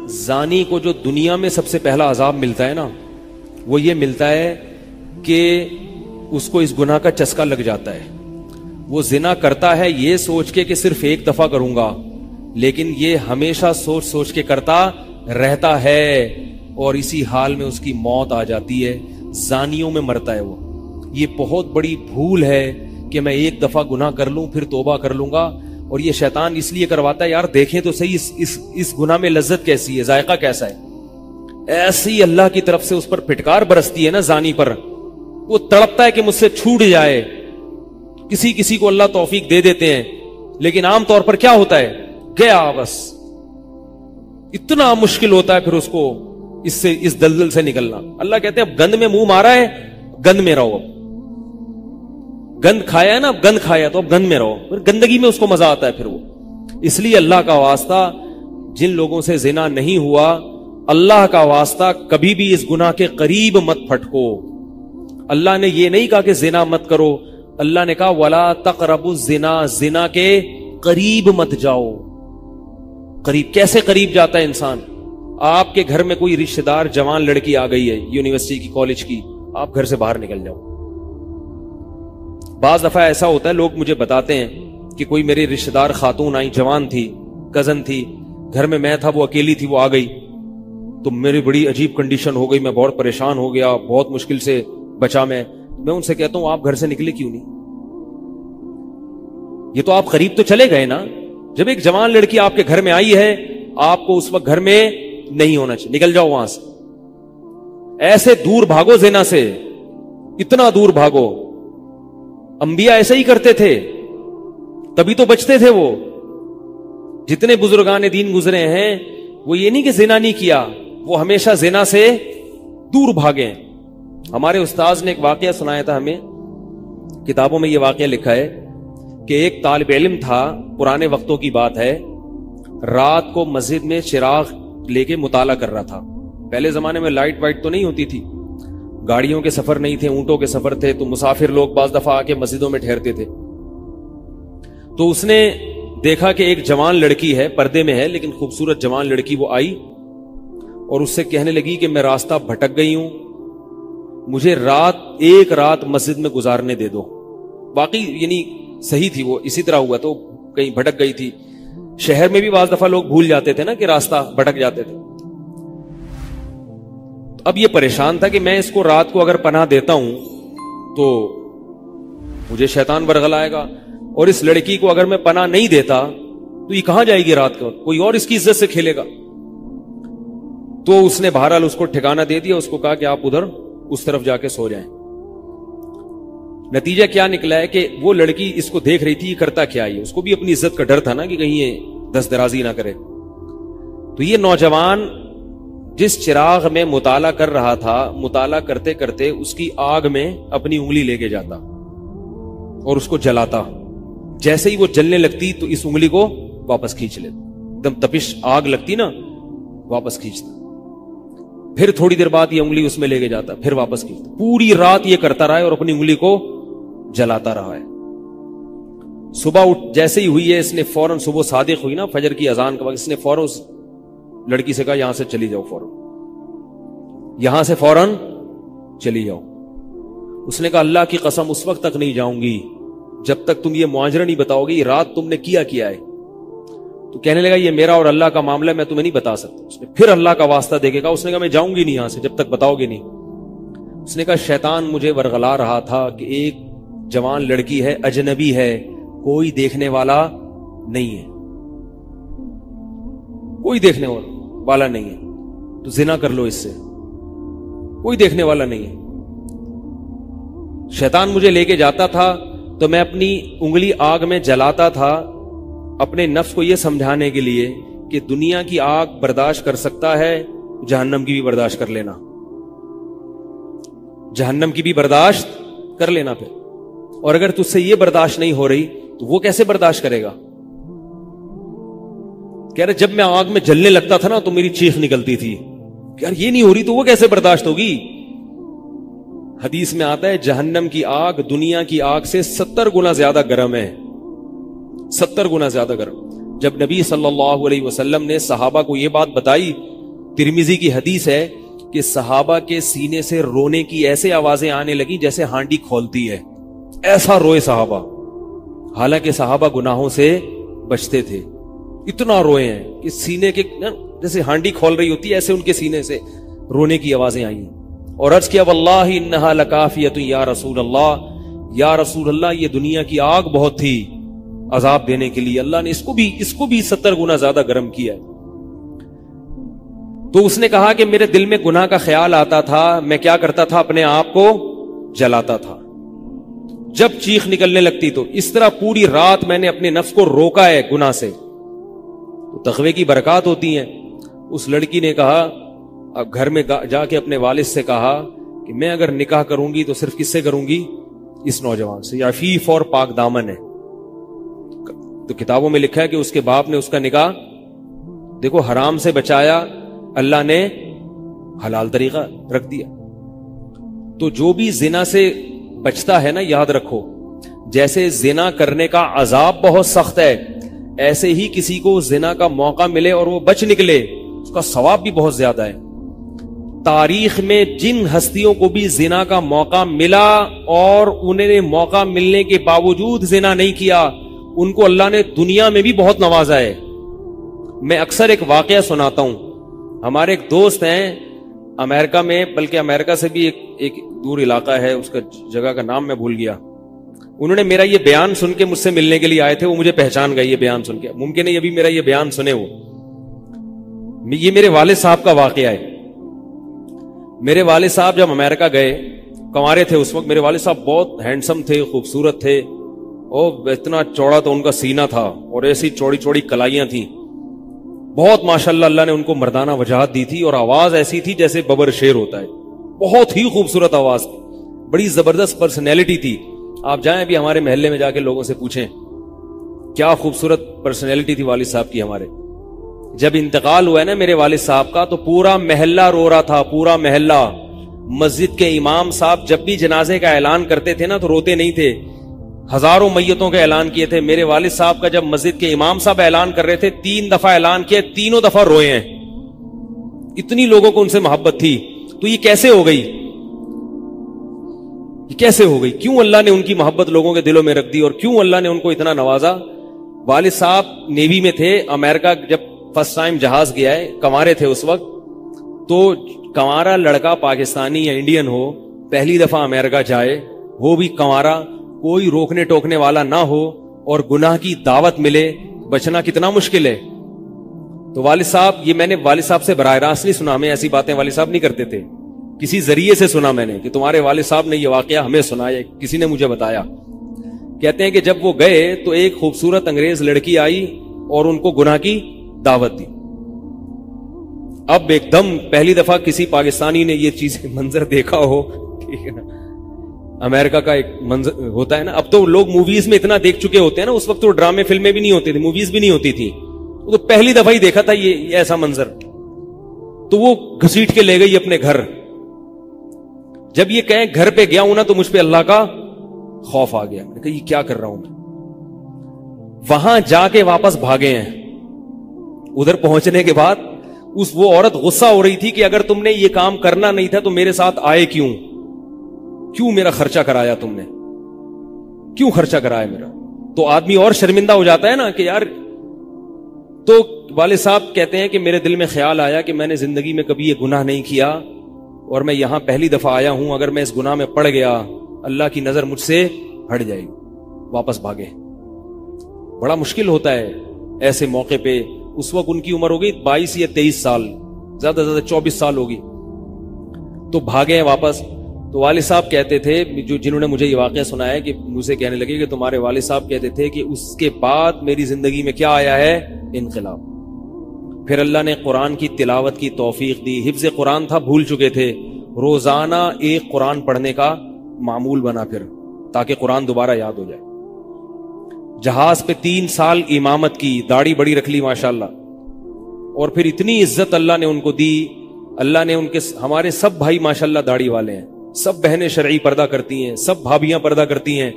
زانی کو جو دنیا میں سب سے پہلا عذاب ملتا ہے نا، وہ یہ ملتا ہے کہ اس کو اس گناہ کا چسکا لگ جاتا ہے. وہ زنا کرتا ہے یہ سوچ کے کہ صرف ایک دفعہ کروں گا، لیکن یہ ہمیشہ سوچ سوچ کے کرتا رہتا ہے، اور اسی حال میں اس کی موت آ جاتی ہے. زانیوں میں مرتا ہے وہ. یہ بہت بڑی بھول ہے کہ میں ایک دفعہ گناہ کر لوں پھر توبہ کر لوں گا. اور یہ شیطان اس لیے کرواتا ہے، یار دیکھیں تو صحیح اس گناہ میں لذت کیسی ہے، ذائقہ کیسا ہے. ایسی اللہ کی طرف سے اس پر پھٹکار برستی ہے نا زانی پر، وہ تڑپتا ہے کہ مجھ سے چھوٹ جائے. کسی کو اللہ توفیق دے دیتے ہیں، لیکن عام طور پر کیا ہوتا ہے، گیا بس. اتنا مشکل ہوتا ہے پھر اس کو اس دلدل سے نکلنا. اللہ کہتے ہیں اب گند میں منہ مارا ہے، گند میں رہو. گند کھایا ہے نا، اب گند کھایا تو اب گند میں رہو. پھر گندگی میں اس کو مزہ آتا ہے پھر وہ. اس لیے اللہ کا واسطہ جن لوگوں سے زنا نہیں ہوا، اللہ کا واسطہ کبھی بھی اس گناہ کے قریب مت پھٹکو. اللہ نے یہ نہیں کہا کہ زنا مت کرو، اللہ نے کہا ولا تقربوا الزنا، زنا کے قریب مت جاؤ. قریب کیسے قریب جاتا ہے انسان؟ آپ کے گھر میں کوئی رشتہ دار جوان لڑکی آ گئی ہے یونیورسٹی کی، کالج کی، آپ گھر سے باہر نکل جاؤ. بعض دفعہ ایسا ہوتا ہے، لوگ مجھے بتاتے ہیں کہ کوئی میرے رشتہ دار خاتون آئی، جوان تھی، کزن تھی، گھر میں تھا، وہ اکیلی تھی، وہ آ گئی تو میری بڑی عجیب کنڈیشن ہو گئی، میں بہت پریشان ہو گیا، بہت مشکل سے بچا. میں ان سے کہتا ہوں آپ گھر سے نکلے کیوں نہیں؟ یہ تو آپ قریب تو چلے گئے نا. جب ایک جوان لڑکی آپ کے گھر میں آئی ہے، آپ کو اس وقت گھر میں نہیں ہونا چاہیے، نکل جاؤ وہاں سے. ایسے دور بھاگو زنا سے، اتنا دور بھاگو. انبیاء ایسا ہی کرتے تھے، تبھی تو بچتے تھے. وہ جتنے بزرگان دین گزرے ہیں، وہ یہ نہیں کہ زنا نہیں کیا، وہ ہمیشہ زنا سے دور بھاگے. ہمارے استاذ نے ایک واقعہ سنایا تھا ہمیں، کتابوں میں یہ واقعہ لکھا ہے کہ ایک طالب علم تھا، پرانے وقتوں کی بات ہے، رات کو مسجد میں چراغ لے کے مطالعہ کر رہا تھا. پہلے زمانے میں لائٹ وائٹ تو نہیں ہوتی تھی، گاڑیوں کے سفر نہیں تھے، اونٹوں کے سفر تھے، تو مسافر لوگ بعض دفعہ آ کے مسجدوں میں ٹھہرتے تھے. تو اس نے دیکھا کہ ایک جوان لڑکی ہے، پردے میں ہے لیکن خوبصورت جوان لڑکی. وہ آئی اور اس سے کہنے لگی کہ میں راستہ بھٹک گئی ہوں، مجھے ایک رات مسجد میں گزارنے دے دو. باقی یعنی صحیح تھی، وہ اسی طرح ہوا تو کہیں بھٹک گئی تھی. شہر میں بھی بعض دفعہ لوگ بھول جاتے تھے نا کہ راستہ بھٹک جاتے تھے. اب یہ پریشان تھا کہ میں اس کو رات کو اگر پناہ دیتا ہوں تو مجھے شیطان برگلائے گا، اور اس لڑکی کو اگر میں پناہ نہیں دیتا تو یہ کہاں جائے گی رات کو، کوئی اور اس کی عزت سے کھیلے گا. تو اس نے بہرحال اس کو ٹھکانہ دے دیا، اس کو کہا کہ آپ ادھر اس طرف جا کے سو جائیں. نتیجہ کیا نکلا ہے کہ وہ لڑکی اس کو دیکھ رہی تھی، یہ کرتا کیا ہے، اس کو بھی اپنی عزت کا ڈر تھا نا کہ کہیں یہ دست درازی نہ کرے. تو یہ نوجوان جس چراغ میں مطالعہ کر رہا تھا، مطالعہ کرتے کرتے اس کی آگ میں اپنی انگلی لے کے جاتا اور اس کو جلاتا. جیسے ہی وہ جلنے لگتی تو اس انگلی کو واپس کھینچ لیتا، ایک دم تپش آگ لگتی نا، واپس کھینچتا. پھر تھوڑی دیر بعد یہ انگلی اس میں لے کے جاتا، پھر واپس کھینچتا. پوری رات یہ کرتا رہا ہے اور اپنی انگلی کو جلاتا رہا ہے. صبح جیسے ہی ہوئی ہے، اس نے فوراً، صبح صادق ہوئی نا فجر کی اذان کا وقت، اس نے فوراً اس لڑکی سے کہا یہاں سے چلی جاؤ، فوراً یہاں سے فوراً چلی جاؤ. اس نے کہا اللہ کی قسم اس وقت تک نہیں جاؤں گی جب تک تم یہ معاجرہ نہیں بتاؤ گے، یہ رات تم نے کیا ہے. تو کہنے لگا یہ میرا اور اللہ کا معاملہ ہے، میں تمہیں نہیں بتا سکتا. اس نے پھر اللہ کا واسطہ دے کے کہا، اس نے کہا میں جاؤں گی نہیں یہاں سے جب تک بتاؤ گے نہیں. اس نے کہا شیطان مجھے ورغلا رہا تھا کہ ایک جوان لڑکی ہے، اجنبی ہے، کوئی دیکھنے والا نہیں ہے، کوئی دیکھنے والا نہیں ہے، تو زنا کر لو اس سے، کوئی دیکھنے والا نہیں ہے. شیطان مجھے لے کے جاتا تھا تو میں اپنی انگلی آگ میں جلاتا تھا، اپنے نفس کو یہ سمجھانے کے لیے کہ دنیا کی آگ برداشت کر سکتا ہے، جہنم کی بھی برداشت کر لینا، جہنم کی بھی برداشت کر لینا. پھر اور اگر تجھ سے یہ برداشت نہیں ہو رہی تو وہ کیسے برداشت کرے گا؟ کہہ رہے جب میں آگ میں جلنے لگتا تھا نا تو میری چیخ نکلتی تھی کہ یار یہ نہیں ہو رہی تو وہ کیسے برداشت ہوگی. حدیث میں آتا ہے جہنم کی آگ دنیا کی آگ سے 70 گنا زیادہ گرم ہے، 70 گنا زیادہ گرم. جب نبی صلی اللہ علیہ وسلم نے صحابہ کو یہ بات بتائی ترمذی کی حدیث ہے کہ صحابہ کے سینے سے رونے کی ایسے آوازیں آنے لگی جیسے ہانڈی کھولتی ہے، ایسا روئے صحابہ، حالانکہ صحابہ گناہوں سے بچتے تھے، اتنا روئے ہیں کہ سینے کے جیسے ہانڈی کھول رہی ہوتی ہے ایسے ان کے سینے سے رونے کی آوازیں آئیں، اور عرض کیا واللہ انہا لکافیۃ یا رسول اللہ، یا رسول اللہ یہ دنیا کی آگ بہت تھی عذاب دینے کے لیے، اللہ نے اس کو بھی 70 گنا زیادہ گرم کیا ہے۔ تو اس نے کہا کہ میرے دل میں گناہ کا خیال آتا تھا، میں کیا کرتا تھا، اپنے آپ کو جلاتا تھا جب چیخ نکلنے لگتی، تو اس طرح پوری رات میں نے اپنے نفس کو روکا ہے گناہ سے۔ تو تقوی کی برکات ہوتی ہیں۔ اس لڑکی نے کہا، اب گھر میں جا کے اپنے والد سے کہا کہ میں اگر نکاح کروں گی تو صرف کس سے کروں گی، اس نوجوان سے، عفیف اور پاک دامن ہے۔ تو کتابوں میں لکھا ہے کہ اس کے باپ نے اس کا نکاح دیکھو حرام سے بچایا، اللہ نے حلال طریقہ رکھ دیا۔ تو جو بھی زنا سے بچتا ہے نا، یاد رکھو جیسے زنا کرنے کا عذاب بہت سخت ہے، ایسے ہی کسی کو زنا کا موقع ملے اور وہ بچ نکلے، اس کا ثواب بھی بہت زیادہ ہے۔ تاریخ میں جن ہستیوں کو بھی زنا کا موقع ملا اور انہیں نے موقع ملنے کے باوجود زنا نہیں کیا، ان کو اللہ نے دنیا میں بھی بہت نوازا ہے۔ میں اکثر ایک واقعہ سناتا ہوں، ہمارے ایک دوست ہیں امریکہ میں، بلکہ امریکہ سے بھی ایک دور علاقہ ہے، اس کا جگہ کا نام میں بھول گیا، انہوں نے میرا یہ بیان سن کے مجھ سے ملنے کے لیے آئے تھے، وہ مجھے پہچان گئے یہ بیان سن کے، ممکن ہے ابھی میرا یہ بیان سنے وہ، یہ میرے والد صاحب کا واقعہ ہے۔ میرے والد صاحب جب امریکہ گئے، کنوارے تھے اس وقت، میرے والد صاحب بہت ہینڈسم تھے، خوبصورت تھے، اور اتنا چوڑا تو ان کا سینہ تھا اور ایسی چوڑی چوڑی کلائیاں تھیں، بہت ماشاءاللہ اللہ نے ان کو مردانہ وجاہت دی تھی، اور آواز ایسی تھی جیسے ببر شیر ہوتا ہے، بہت ہی خوبصورت آواز تھی، بڑی زبردست پرسنالٹی تھی۔ آپ جائیں ابھی ہمارے محلے میں جا کے لوگوں سے پوچھیں کیا خوبصورت پرسنالٹی تھی والد صاحب کی ہمارے۔ جب انتقال ہوا ہے نا میرے والد صاحب کا، تو پورا محلہ رو رہا تھا، پورا محلہ۔ مسجد کے امام صاحب جب بھی جنازے کا اعلان کرتے تھے نا تو روتے نہیں تھے، ہزاروں میتوں کے اعلان کیے تھے۔ میرے والد صاحب کا جب مسجد کے امام صاحب اعلان کر رہے تھے، 3 دفعہ اعلان کیا، تینوں دفعہ روئے ہیں، اتنی لوگوں کو ان سے محبت تھی۔ تو یہ کیسے ہو گئی، یہ کیسے ہو گئی؟ کیوں اللہ نے ان کی محبت لوگوں کے دلوں میں رکھ دی، اور کیوں اللہ نے ان کو اتنا نوازا؟ والد صاحب نیوی میں تھے، امریکہ جب فرسٹ ٹائم جہاز گیا ہے، کنوارے تھے اس وقت، تو کنوارا لڑکا پاکستانی یا انڈین ہو، پہلی دفعہ امریکہ جائے، وہ بھی کنوارا، کوئی روکنے ٹوکنے والا نہ ہو، اور گناہ کی دعوت ملے، بچنا کتنا مشکل ہے۔ تو والد صاحب، یہ میں نے والد صاحب سے براہ راست نہیں سنا، میں ایسی باتیں والد صاحب نہیں کرتے تھے، کسی ذریعے سے سنا میں نے کہ تمہارے والد صاحب نے یہ واقعہ ہمیں سنایا، کسی نے مجھے بتایا۔ کہتے ہیں کہ جب وہ گئے تو ایک خوبصورت انگریز لڑکی آئی اور ان کو گناہ کی دعوت دی۔ اب ایک دم پہلی دفعہ کسی پاکستانی نے یہ چیز منظر دیکھا ہو، ٹھیک ہے نا، امریکہ کا ایک منظر ہوتا ہے نا، اب تو لوگ موویز میں اتنا دیکھ چکے ہوتے ہیں نا، اس وقت تو ڈرامے فلمیں بھی نہیں ہوتی تھی، موویز بھی نہیں ہوتی تھی، وہ تو پہلی دفعہ ہی دیکھا تھا یہ ایسا منظر۔ تو وہ گھسیٹ کے لے گئی اپنے گھر۔ جب یہ کہیں گھر پہ گیا ہوں نا تو مجھ پہ اللہ کا خوف آ گیا، میں نے کہا یہ کیا کر رہا ہوں میں۔ وہاں جا کے واپس بھاگے ہیں۔ ادھر پہنچنے کے بعد وہ عورت غصہ ہو رہی تھی کہ اگر تم نے یہ کام کرنا نہیں تھا تو میرے ساتھ آئے کیوں میرا خرچہ کرایا، تم نے کیوں خرچہ کرایا میرا؟ تو آدمی اور شرمندہ ہو جاتا ہے نا کہ یار۔ تو والد صاحب کہتے ہیں کہ میرے دل میں خیال آیا کہ میں نے زندگی میں کبھی یہ گناہ نہیں کیا، اور میں یہاں پہلی دفعہ آیا ہوں، اگر میں اس گناہ میں پڑ گیا اللہ کی نظر مجھ سے ہٹ جائے گی۔ واپس بھاگے۔ بڑا مشکل ہوتا ہے ایسے موقع پہ۔ اس وقت ان کی عمر ہوگی 22 یا 23 سال، زیادہ 24 سال ہوگی، تو بھاگے ہیں واپس۔ تو والد صاحب کہتے تھے، جنہوں نے مجھے یہ واقعہ سنایا، کہ مجھے کہنے لگے کہ تمہارے والد صاحب کہتے تھے کہ اس کے بعد میری زندگی میں کیا آیا ہے؟ انقلاب۔ پھر اللہ نے قرآن کی تلاوت کی توفیق دی، حفظ قرآن تھا، بھول چکے تھے، روزانہ ایک قرآن پڑھنے کا معمول بنا پھر، تاکہ قرآن دوبارہ یاد ہو جائے۔ جہاز پہ 3 سال امامت کی، داڑھی بڑی رکھ لی ماشاءاللہ، اور پھر اتنی عزت اللہ نے ان کو دی۔ اللہ نے ان کے، ہمارے سب بھائی ماشاءاللہ داڑھی والے ہیں، سب بہنیں شرعی پردہ کرتی ہیں، سب بھابیاں پردہ کرتی ہیں۔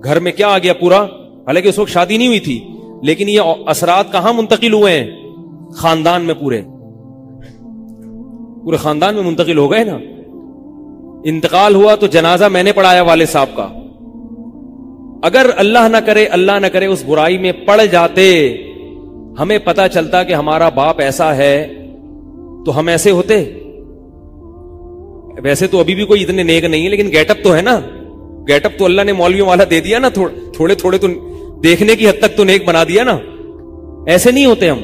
گھر میں کیا آ گیا پورا، حالانکہ اس وقت شادی نہیں ہوئی تھی، لیکن یہ اثرات کہاں منتقل ہوئے ہیں؟ خاندان میں پورے۔ پورے خاندان میں منتقل ہو گئے نا. انتقال ہوا تو جنازہ میں نے پڑھایا والد صاحب کا. اگر اللہ نہ کرے اس برائی میں پڑ جاتے, ہمیں پتا چلتا کہ ہمارا باپ ایسا ہے, تو ہم ایسے ہوتے. ویسے تو ابھی بھی کوئی اتنے نیک نہیں ہے, لیکن گیٹ اپ تو ہے نا. گیٹ اپ تو اللہ نے مولویوں والا دے دیا نا, تھوڑے تھوڑے تو دیکھنے کی حد تک تو نیک بنا دیا نا. ایسے نہیں ہوتے ہم.